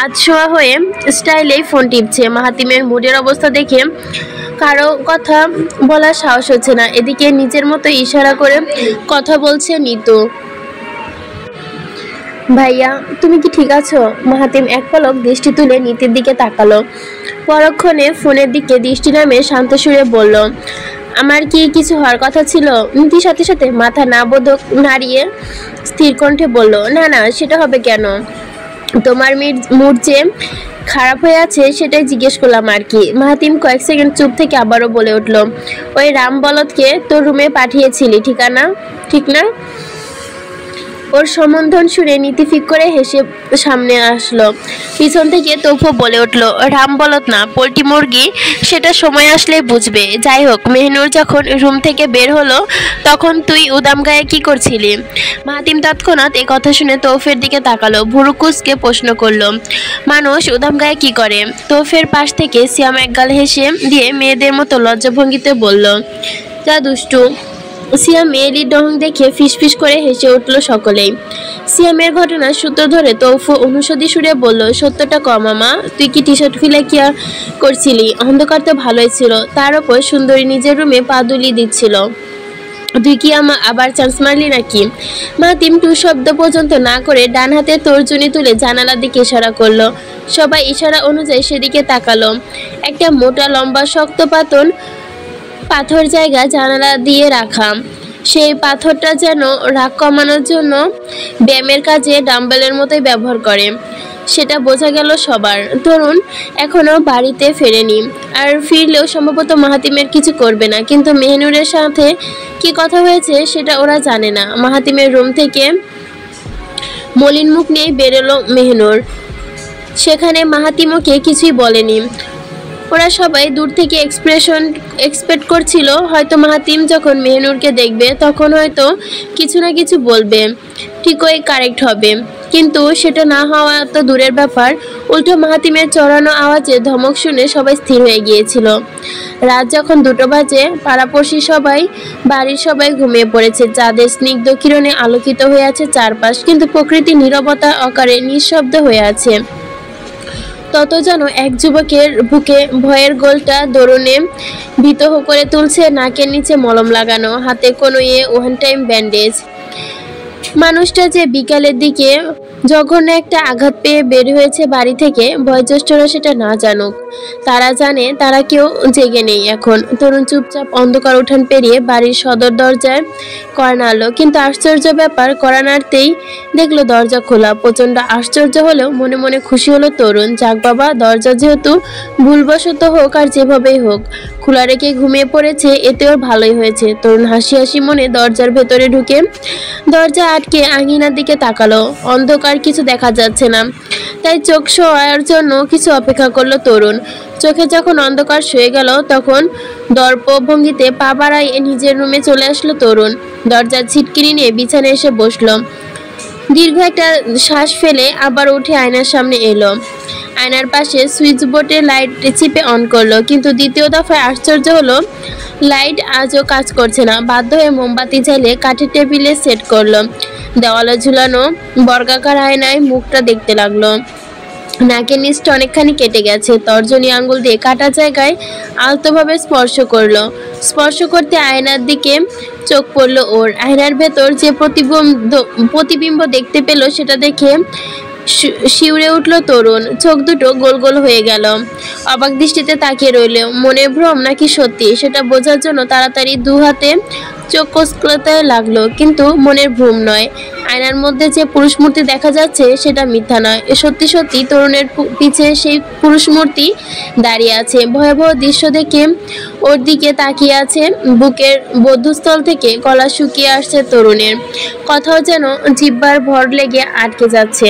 আধশোয়া হয়ে স্টাইলেই ফোন টিপছে। মাহাতিমের মুডের অবস্থা দেখে কারো কথা বলার সাহস হচ্ছে না। এদিকে নিজের মতো ইশারা করে কথা বলছে নিতু। ভাইয়া, তুমি কি ঠিক আছো? মাহাতিম এক পলক দৃষ্টি তুলে নীতির দিকে তাকালো। পরক্ষণে ফোনের দিকে দৃষ্টি নামে শান্ত সুরে বলল, আমার কি কিছু হওয়ার কথা ছিল? নীতির সাথে সাথে মাথা নাবোধক নাড়িয়ে স্থির কণ্ঠে বলল, না না, সেটা হবে কেন? তোমার মুড যে খারাপ হয়ে আছে সেটাই জিজ্ঞেস করলাম আর কি। মাহাতিম কয়েক সেকেন্ড চুপ থেকে আবারও বলে উঠল, ওই রাম বলদকে তোর রুমে পাঠিয়েছিলি ঠিক না? ওর সম্বোধন শুনে নীতি ফিক করে হেসে সামনে আসলো। পিছন থেকে তৌফো বলে উঠল, রাম বলদ না, পোল্ট্রি মুরগি, সেটা সময় আসলেই বুঝবে। যাই হোক, মেহনুর যখন রুম থেকে বের হলো তখন তুই উদাম গায়ে কি করছিলি? মাহাতিম তৎক্ষণাৎ এ কথা শুনে তৌফের দিকে তাকালো, ভুরু কুঁচকে প্রশ্ন করলো, মানুষ উদাম গায়ে কি করে? তৌফের পাশ থেকে সিয়াম একগাল হেসে দিয়ে মেয়েদের মতো লজ্জাভঙ্গিতে বলল, যা দুষ্টু। সিয়াম মেয়েলির ডং দেখে ফিসফিস করে হেসে উঠল সকলেই। সিয়ামের ঘটনার সূত্র ধরে তৌফু অনুষদী সুরে বলল, সত্যটা ক মামা, তুই কি টি শার্ট খুলে কি করছিলি? অন্ধকার তো ভালোই ছিল, তার উপর সুন্দরী নিজের রুমে পা দুলিয়ে দিচ্ছিল। তুই কি আবার চান্স মারলি নাকি? মাহাতিম টু শব্দ পর্যন্ত না করে ডান হাতে তর্জনী তুলে জানালার দিকে ইশারা করলো। সবাই ইশারা অনুযায়ী সেদিকে তাকালো। একটা মোটা লম্বা শক্ত পাথর জায়গা জানালা দিয়ে রাখা। সেই পাথরটা যেন রাগ কমানোর জন্য ব্যায়ামের কাজে ডাম্বেলের মতোই ব্যবহার করে, সেটা বোঝা গেল সবার। তরুণ এখনো বাড়িতে ফেরেনি, আর ফিরলেও সম্ভবত মাহাতিমের কিছু করবে না। কিন্তু মেহনুরের সাথে কি কথা হয়েছে সেটা ওরা জানে না। মাহাতিমের রুম থেকে মলিন মুখ নিয়ে বেরোলো মেহনুর। সেখানে মাহাতিমকে কিছুই বলেনি। ওরা সবাই দূর থেকে এক্সপেক্ট করছিল হয়তো মাহাতিম যখন মেহনুরকে দেখবে তখন হয়তো কিছু না কিছু বলবে, ঠিকই কারেক্ট হবে। কিন্তু সেটা না হওয়া তো দূরের ব্যাপার, উল্টো মাহাতিমের চড়ানো আওয়াজে ধমক শুনে সবাই স্থির হয়ে গিয়েছিল। রাত যখন 2টো বাজে, পাড়াপড়শি বাড়ির সবাই ঘুমিয়ে পড়েছে। চাঁদের স্নিগ্ধ কিরণে আলোকিত হয়ে আছে চারপাশ, কিন্তু প্রকৃতি নীরবতা অকারে নিঃশব্দ হয়ে আছে। তত যেন এক যুবকের বুকে ভয়ের গোলটা দরুনে ভীত করে তুলছে। নাকের নিচে মলম লাগানো, হাতে কোনো ওয়ান টাইম ব্যান্ডেজ। মানুষটা যে বিকালের দিকে জঘন্য একটা আঘাত পেয়ে বের হয়েছে বাড়ি থেকে, বয়োজ্যেষ্ঠরা সেটা না জানুক, তারা জানে তারা কেউ জেগে নেই এখন। তরুণ চুপচাপ অন্ধকার উঠান পেরিয়ে বাড়ির সদর দরজায় কড়া নাড়ল, কিন্তু আশ্চর্য ব্যাপার, কড়া নাড়তেই দেখলো দরজা খোলা। প্রচন্ড আশ্চর্য হলেও মনে মনে খুশি হলো তরুণ। যাক বাবা, দরজা যেহেতু ভুলবশত হোক আর যেভাবেই হোক খোলা রেখে ঘুমিয়ে পড়েছে, এতে ওর ভালোই হয়েছে। তরুণ হাসি হাসি মনে দরজার ভেতরে ঢুকে দরজা আটকে আঙিনার দিকে তাকালো। অন্ধকার, কিছু দেখা যাচ্ছে না, তাই চোখ শোয়ার জন্য কিছু অপেক্ষা করলো তরুণ। চোখে যখন অন্ধকার শুয়ে গেল, তখন দর্প ভঙ্গিতে পা বাড়ায় নিজের রুমে চলে আসলো তরুণ। দরজার ছিটকিনি নিয়ে বিছানায় এসে বসলো। দীর্ঘ একটা শ্বাস ফেলে আবার উঠে আয়নার সামনে এলো। আয়নার পাশে সুইচ বোর্ডে লাইট চিপে অন করলো, কিন্তু দ্বিতীয় দফায় আশ্চর্য হলো, লাইট আজও কাজ করছে না। বাধ্য হয়ে মোমবাতি জ্বালিয়ে কাঠের টেবিলে সেট করলো। দেওয়ালে ঝুলানো বর্গাকার আয়নায় মুখটা দেখতে লাগলো। নাকের নিচটা অনেকখানি কেটে গেছে। তর্জনী আঙ্গুল দিয়ে কাটা জায়গায় আলতোভাবে স্পর্শ করলো। স্পর্শ করতে আয়নার দিকে চোখ পড়লো ওর। আয়নার ভেতর যে প্রতিবিম্ব দেখতে পেল, সেটা দেখে শিউরে উঠল তরুণ। চোখ দুটো গোল গোল হয়ে গেল। অবাক দৃষ্টিতে তাকিয়ে রইল। মনে ভ্রম নাকি সত্যি সেটা বোঝার জন্য তাড়াতাড়ি দু হাতে চোখ কচলাতে লাগলো, কিন্তু মনের ভ্রম নয়। আয়নার মধ্যে যে পুরুষ মূর্তি দেখা যাচ্ছে সেটা মিথ্যা নয়, সত্যি সত্যি তরুণের পিছে সেই পুরুষ মূর্তি দাঁড়িয়ে আছে। ভয়াবহ দৃশ্য দেখে ওর দিকে তাকিয়ে আছে। বুকের বধূস্থল থেকে গলা শুকিয়ে আসছে তরুণের। কথাও যেন জিহ্বার ভর লেগে আটকে যাচ্ছে।